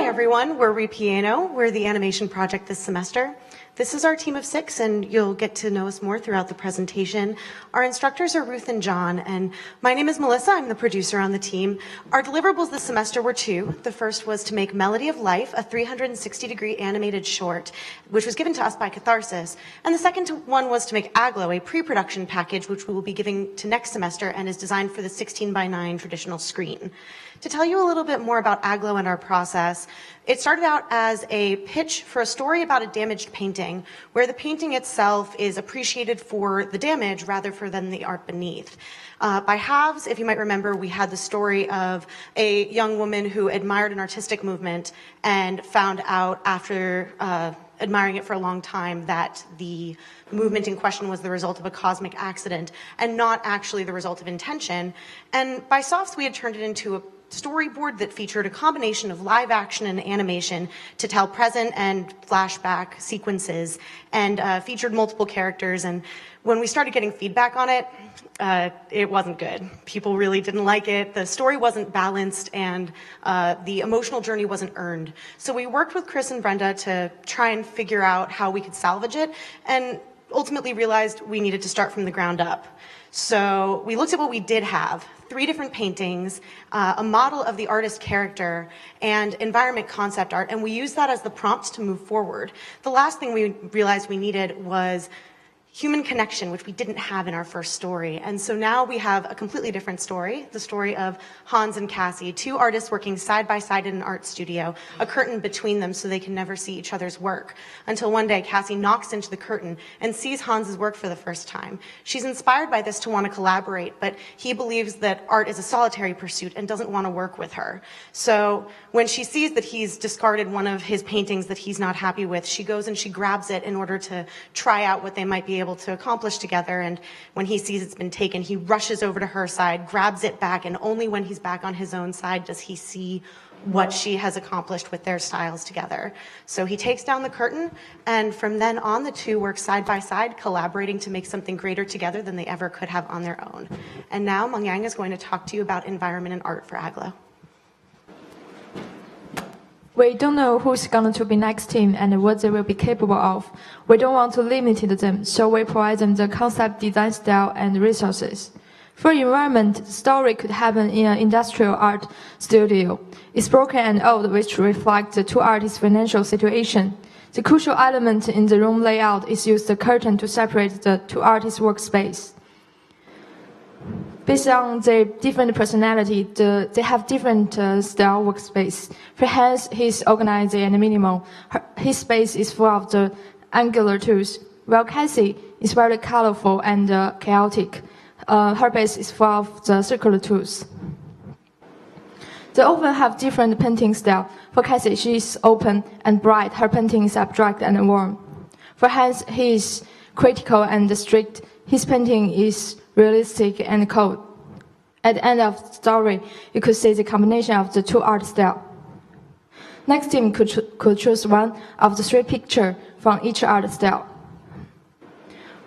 everyone, we're Ripieno. We're the animation project this semester. This is our team of 6, and you'll get to know us more throughout the presentation. Our instructors are Ruth and John, and my name is Melissa. I'm the producer on the team. Our deliverables this semester were 2. The first was to make Melody of Life, a 360-degree animated short, which was given to us by Catharsis. And the second one was to make Aglo, a pre-production package, which we will be giving to next semester and is designed for the 16:9 traditional screen. To tell you a little bit more about Aglo and our process, it started out as a pitch for a story about a damaged painting, where the painting itself is appreciated for the damage rather than the art beneath. By halves, if you might remember, we had the story of a young woman who admired an artistic movement and found out after admiring it for a long time that the movement in question was the result of a cosmic accident and not actually the result of intention. And by softs, we had turned it into a storyboard that featured a combination of live action and animation to tell present and flashback sequences, and featured multiple characters. And when we started getting feedback on it wasn't good. People really didn't like it. The story wasn't balanced, and the emotional journey wasn't earned. So we worked with Chris and Brenda to try and figure out how we could salvage it, and ultimately realized we needed to start from the ground up. So we looked at what we did have: 3 different paintings, a model of the artist character, and environment concept art, and we used that as the prompts to move forward. The last thing we realized we needed was human connection, which we didn't have in our first story. And so now we have a completely different story, the story of Hans and Cassie, 2 artists working side by side in an art studio, a curtain between them so they can never see each other's work. Until one day, Cassie knocks into the curtain and sees Hans's work for the first time. She's inspired by this to want to collaborate, but he believes that art is a solitary pursuit and doesn't want to work with her. So when she sees that he's discarded one of his paintings that he's not happy with, she goes and she grabs it in order to try out what they might be able to accomplish together. And when he sees it's been taken, he rushes over to her side, grabs it back, and only when he's back on his own side does he see what she has accomplished with their styles together. So he takes down the curtain, and from then on, the 2 work side by side, collaborating to make something greater together than they ever could have on their own. And now Mengyang is going to talk to you about environment and art for Aglo. We don't know who's going to be next team and what they will be capable of. We don't want to limit them, so we provide them the concept, design style, and resources. For environment, the story could happen in an industrial art studio. It's broken and old, which reflects the 2 artists' financial situation. The crucial element in the room layout is use the curtain to separate the 2 artists' workspace. Based on their different personality, they have different style workspace. For Hans, he's organized and minimal. His space is full of the angular tools, while Cassie is very colorful and chaotic. Her base is full of the circular tools. They often have different painting style. For Cassie, she is open and bright. Her painting is abstract and warm. For Hans, he is critical and strict. His painting is realistic and cold. At the end of the story, you could see the combination of the 2 art styles. Next team could choose one of the 3 pictures from each art style.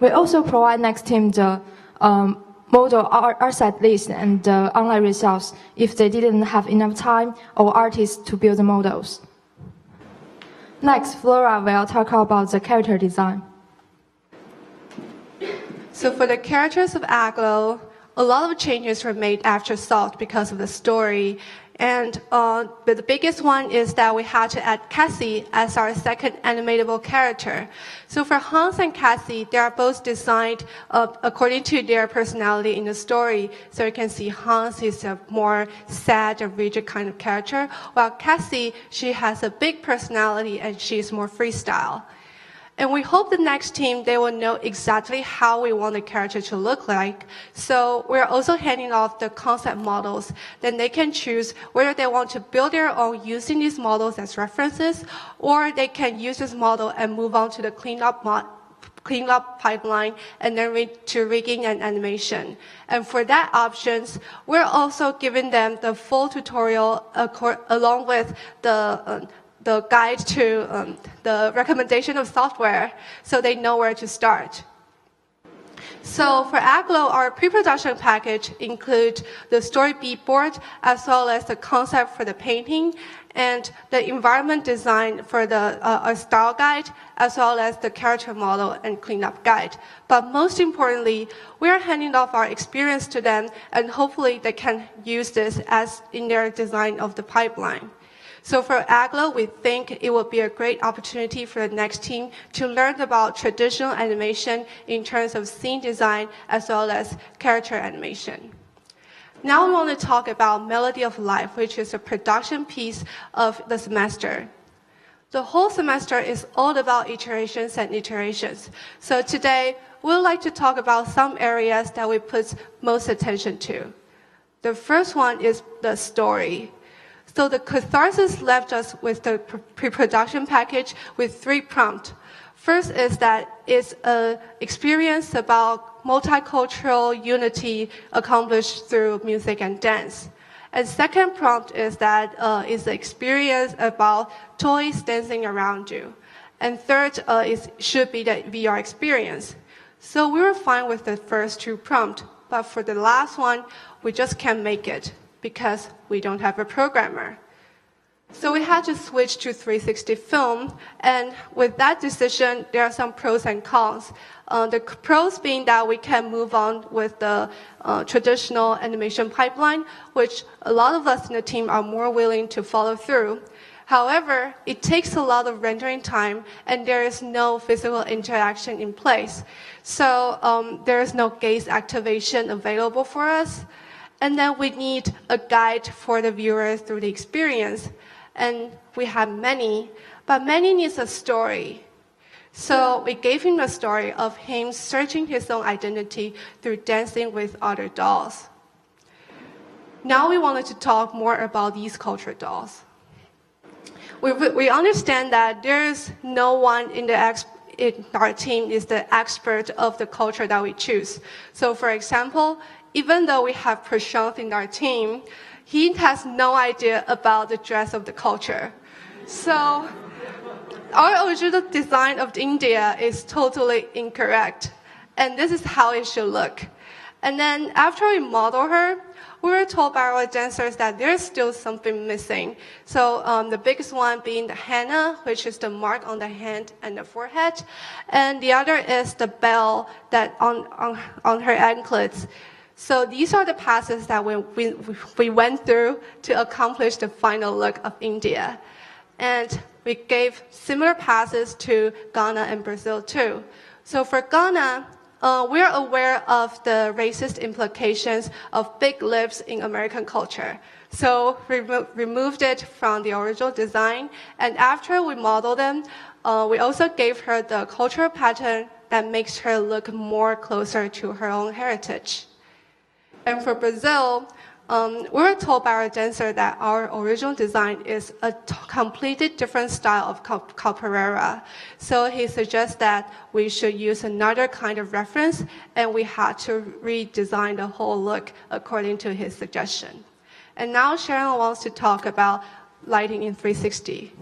We also provide next team the model art set list and online results if they didn't have enough time or artists to build the models. Next, Flora will talk about the character design. So for the characters of Aglo, a lot of changes were made after Salt because of the story. And but the biggest one is that we had to add Cassie as our second animatable character. So for Hans and Cassie, they are both designed according to their personality in the story. So you can see Hans is a more sad and rigid kind of character, while Cassie, she has a big personality and she's more freestyle. And we hope the next team, they will know exactly how we want the character to look like. So we're also handing off the concept models. Then they can choose whether they want to build their own using these models as references, or they can use this model and move on to the cleanup pipeline and then to rigging and animation. And for that options, we're also giving them the full tutorial along with the guide to the recommendation of software, so they know where to start. So for Aglo, our pre-production package includes the story beat board, as well as the concept for the painting, and the environment design for the style guide, as well as the character model and cleanup guide. But most importantly, we are handing off our experience to them, and hopefully they can use this as in their design of the pipeline. So for Aglo, we think it will be a great opportunity for the next team to learn about traditional animation in terms of scene design as well as character animation. Now we want to talk about Melody of Life, which is a production piece of the semester. The whole semester is all about iterations and iterations. So today, we would like to talk about some areas that we put most attention to. The first one is the story. So the Catharsis left us with the pre-production package with 3 prompts. First is that it's an experience about multicultural unity accomplished through music and dance. And second prompt is that it's an experience about toys dancing around you. And third should be the VR experience. So we were fine with the first 2 prompts, but for the last one, we just can't make it because we don't have a programmer. So we had to switch to 360 film, and with that decision, there are some pros and cons. The pros being that we can move on with the traditional animation pipeline, which a lot of us in the team are more willing to follow through. However, it takes a lot of rendering time, and there is no physical interaction in place. So there is no gaze activation available for us. And then we need a guide for the viewer through the experience. And we have many, but many needs a story. So we gave him the story of him searching his own identity through dancing with other dolls. Now we wanted to talk more about these culture dolls. We understand that there's no one in our team is the expert of the culture that we choose. So for example, even though we have Prasanth in our team, he has no idea about the dress of the culture. So our original design of India is totally incorrect. And this is how it should look. And then after we model her, we were told by our dancers that there's still something missing. So the biggest one being the henna, which is the mark on the hand and the forehead. And the other is the bell that on her anklets. So these are the passes that we went through to accomplish the final look of India. And we gave similar passes to Ghana and Brazil too. So for Ghana, we're aware of the racist implications of big lips in American culture. So we removed it from the original design. And after we modeled them, we also gave her the cultural pattern that makes her look more closer to her own heritage. And for Brazil, we were told by our dancer that our original design is a completely different style of capoeira. So he suggests that we should use another kind of reference, and we had to redesign the whole look according to his suggestion. And now Sharon wants to talk about lighting in 360.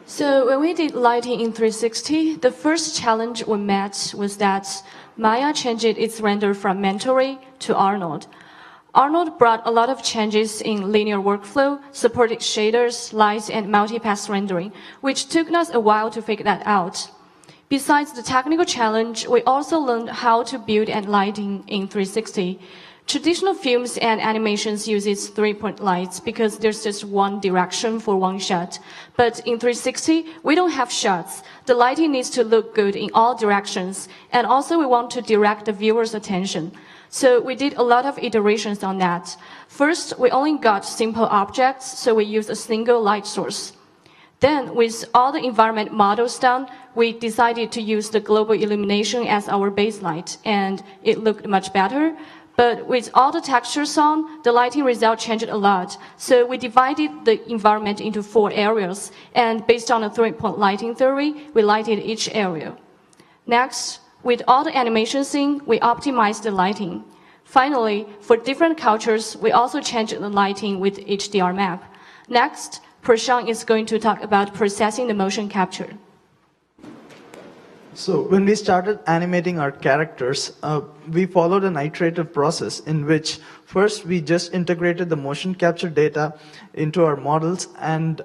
So when we did lighting in 360, the first challenge we met was that Maya changed its render from Mentori to Arnold. Arnold brought a lot of changes in linear workflow, supported shaders, lights, and multipass rendering, which took us a while to figure that out. Besides the technical challenge, we also learned how to build and lighting in 360. Traditional films and animations uses 3-point lights because there's just one direction for one shot. But in 360, we don't have shots. The lighting needs to look good in all directions. And also we want to direct the viewer's attention. So we did a lot of iterations on that. First, we only got simple objects, so we used a single light source. Then, with all the environment models done, we decided to use the global illumination as our base light, and it looked much better. But with all the textures on, the lighting result changed a lot. So we divided the environment into 4 areas, and based on a 3-point lighting theory, we lighted each area. Next, with all the animation scene, we optimized the lighting. Finally, for different cultures, we also changed the lighting with HDR map. Next, Prasanth is going to talk about processing the motion capture. So when we started animating our characters, we followed an iterative process in which first we just integrated the motion capture data into our models, and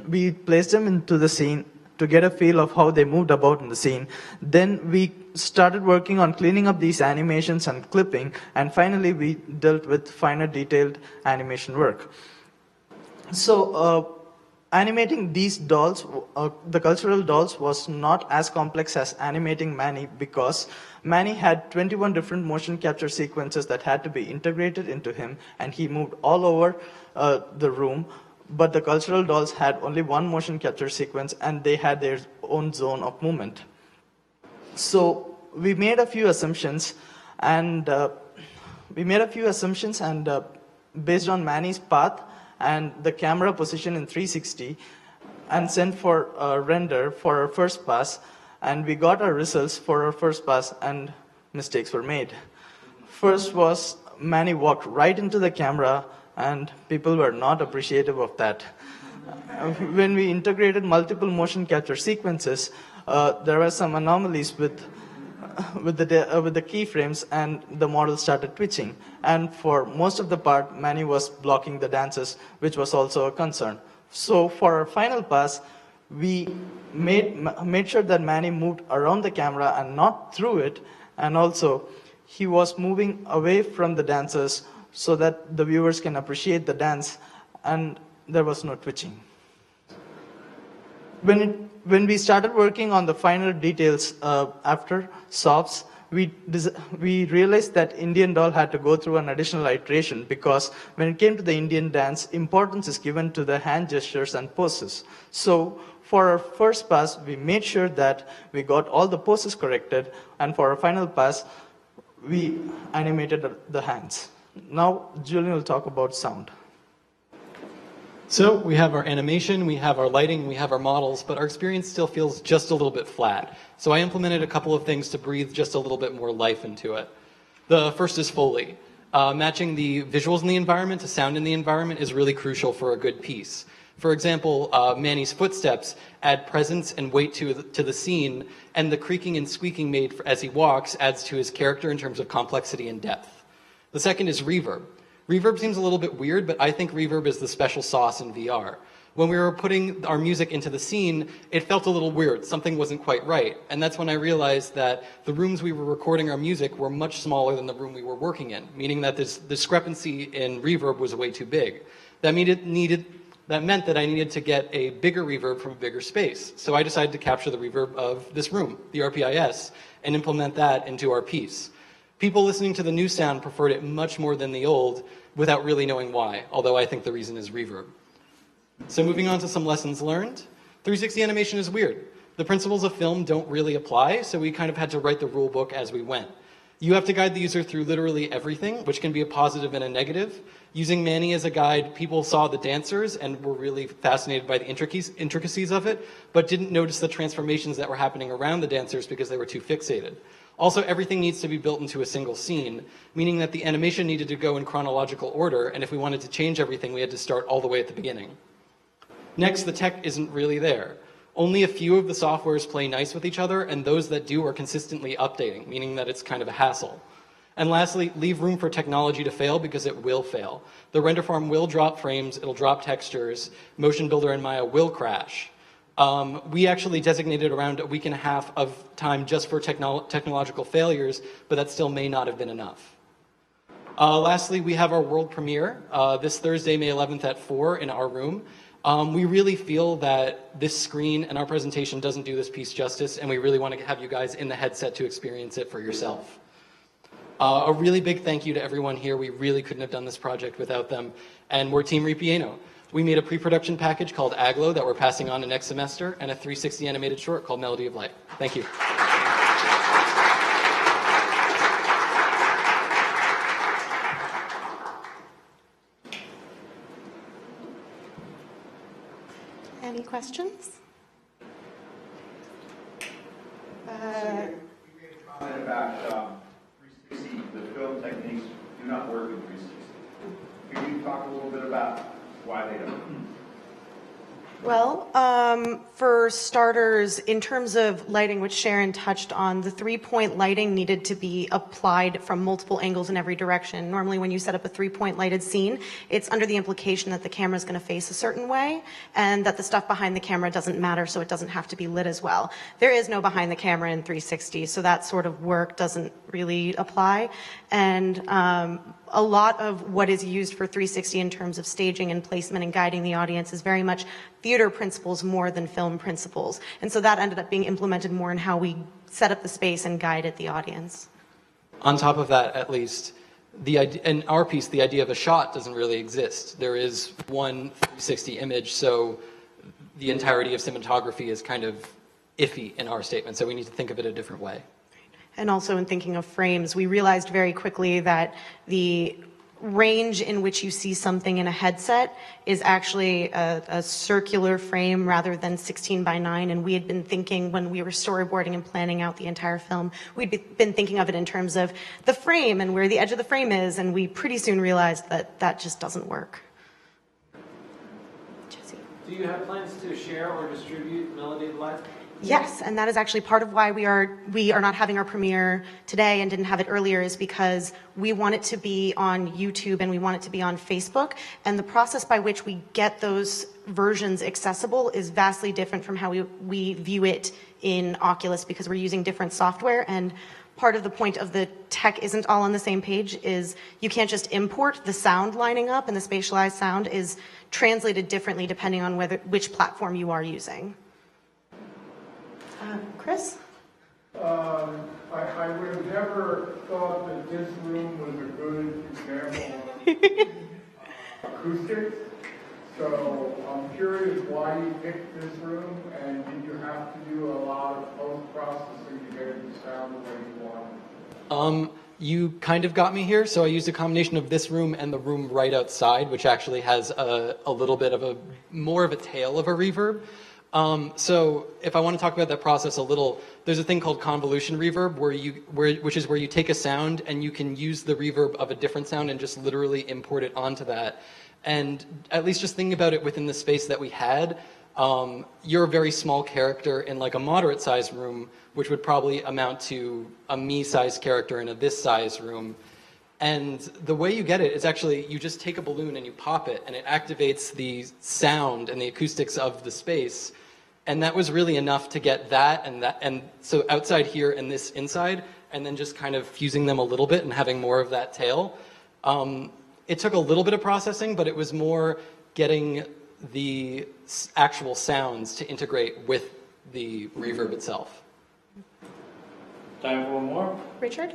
we placed them into the scene to get a feel of how they moved about in the scene. Then we started working on cleaning up these animations and clipping, and finally we dealt with finer detailed animation work. So animating these dolls, the cultural dolls, was not as complex as animating Manny, because Manny had 21 different motion capture sequences that had to be integrated into him, and he moved all over the room. But the cultural dolls had only one motion capture sequence, and they had their own zone of movement. So we made a few assumptions, and based on Manny's path and the camera position in 360, and sent for a render for our first pass, and we got our results for our first pass, and mistakes were made. First was Manny walked right into the camera, and people were not appreciative of that. When we integrated multiple motion capture sequences, there were some anomalies with the keyframes, and the model started twitching. And for most of the part, Manny was blocking the dances, which was also a concern. So for our final pass, we made sure that Manny moved around the camera and not through it, and also he was moving away from the dancers so that the viewers can appreciate the dance, and there was no twitching. When we started working on the finer details after softs, we realized that Indian doll had to go through an additional iteration, because when it came to the Indian dance, importance is given to the hand gestures and poses. So for our first pass, we made sure that we got all the poses corrected, and for our final pass, we animated the hands. Now, Julian will talk about sound. So we have our animation, we have our lighting, we have our models, but our experience still feels just a little bit flat. So I implemented a couple of things to breathe just a little bit more life into it. The first is Foley. Matching the visuals in the environment to sound in the environment is really crucial for a good piece. For example, Manny's footsteps add presence and weight to the scene, and the creaking and squeaking made as he walks adds to his character in terms of complexity and depth. The second is reverb. Reverb seems a little bit weird, but I think reverb is the special sauce in VR. When we were putting our music into the scene, it felt a little weird. Something wasn't quite right. And that's when I realized that the rooms we were recording our music were much smaller than the room we were working in, meaning that this discrepancy in reverb was way too big. That meant that I needed to get a bigger reverb from a bigger space. So I decided to capture the reverb of this room, the RPIS, and implement that into our piece. People listening to the new sound preferred it much more than the old, without really knowing why, although I think the reason is reverb. So moving on to some lessons learned. 360 animation is weird. The principles of film don't really apply, so we kind of had to write the rule book as we went. You have to guide the user through literally everything, which can be a positive and a negative. Using Manny as a guide, people saw the dancers and were really fascinated by the intricacies of it, but didn't notice the transformations that were happening around the dancers because they were too fixated. Also, everything needs to be built into a single scene, meaning that the animation needed to go in chronological order, and if we wanted to change everything, we had to start all the way at the beginning. Next, the tech isn't really there. Only a few of the softwares play nice with each other, and those that do are consistently updating, meaning that it's kind of a hassle. And lastly, leave room for technology to fail, because it will fail. The render farm will drop frames, it'll drop textures, Motion Builder and Maya will crash. We actually designated around a week and a half of time just for technological failures, but that still may not have been enough. Lastly, we have our world premiere this Thursday, May 11th at 4 in our room. We really feel that this screen and our presentation doesn't do this piece justice, and we really want to have you guys in the headset to experience it for yourself. A really big thank you to everyone here. We really couldn't have done this project without them, and we're Team Ripieno. We made a pre-production package called Aglo that we're passing on to next semester, and a 360 animated short called Melody of Light. Thank you. Any questions? You made a comment about 360, the film techniques do not work in 360. Can you talk a little bit about why they don't? Well, for starters, in terms of lighting, which Sharon touched on, the 3-point lighting needed to be applied from multiple angles in every direction. Normally, when you set up a 3-point lighted scene, it's under the implication that the camera is going to face a certain way and that the stuff behind the camera doesn't matter, so it doesn't have to be lit as well. There is no behind the camera in 360, so that sort of work doesn't really apply. And a lot of what is used for 360 in terms of staging and placement and guiding the audience is very much theater principles more than film principles. And so that ended up being implemented more in how we set up the space and guided the audience. On top of that, at least, in our piece, the idea of a shot doesn't really exist. There is one 360 image, so the entirety of cinematography is kind of iffy in our statement, so we need to think of it a different way. And also in thinking of frames, we realized very quickly that the range in which you see something in a headset is actually a circular frame rather than 16 by 9. And we had been thinking when we were storyboarding and planning out the entire film, we'd been thinking of it in terms of the frame and where the edge of the frame is. And we pretty soon realized that that just doesn't work. Jesse. Do you have plans to share or distribute Melody Live? Yes, and that is actually part of why we are not having our premiere today and didn't have it earlier, is because we want it to be on YouTube and we want it to be on Facebook, and the process by which we get those versions accessible is vastly different from how we view it in Oculus, because we're using different software. And part of the point of the tech isn't all on the same page is you can't just import the sound lining up, and the spatialized sound is translated differently depending on which platform you are using. Chris? I would have never thought that this room was a good example of acoustics. So I'm curious why you picked this room, and did you have to do a lot of post-processing to get it to sound the way you wanted? You kind of got me here, so I used a combination of this room and the room right outside, which actually has a little bit of more of a tail of a reverb. So if I want to talk about that process a little, there's a thing called convolution reverb which is where you take a sound and you can use the reverb of a different sound and just literally import it onto that. And at least just thinking about it within the space that we had, you're a very small character in like a moderate sized room, which would probably amount to a me-sized character in a this-sized room. And the way you get it is actually you just take a balloon and you pop it, and it activates the sound and the acoustics of the space. And that was really enough to get that, and so outside here and this inside, and then just kind of fusing them a little bit and having more of that tail. It took a little bit of processing, but it was more getting the actual sounds to integrate with the reverb itself. Time for one more. Richard?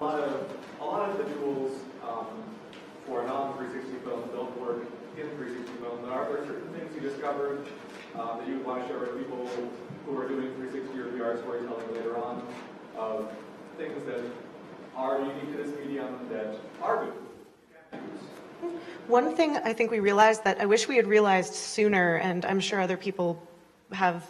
A lot of the tools for non-360 film don't work in 360 film. Are there certain things you discovered that you would want to share with people who are doing 360 or VR storytelling later on, of things that are unique to this medium that are good? One thing I think we realized that I wish we had realized sooner, and I'm sure other people have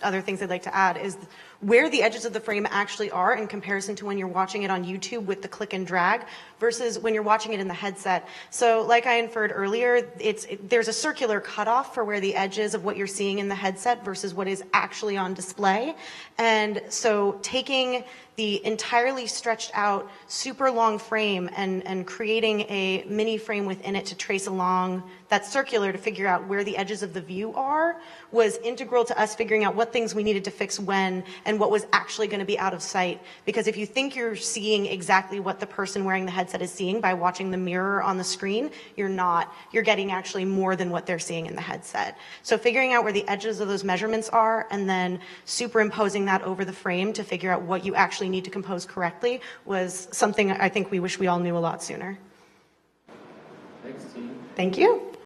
other things they'd like to add, is where the edges of the frame actually are in comparison to when you're watching it on YouTube with the click and drag versus when you're watching it in the headset. So like I inferred earlier, there's a circular cutoff for where the edges of what you're seeing in the headset versus what is actually on display. And so taking the entirely stretched out super long frame and creating a mini frame within it to trace along that circular to figure out where the edges of the view are was integral to us figuring out what things we needed to fix when and what was actually going to be out of sight. Because if you think you're seeing exactly what the person wearing the headset is seeing by watching the mirror on the screen, you're not. You're getting actually more than what they're seeing in the headset. So figuring out where the edges of those measurements are and then superimposing that over the frame to figure out what you actually need to compose correctly was something I think we wish we all knew a lot sooner. Thanks, team. Thank you.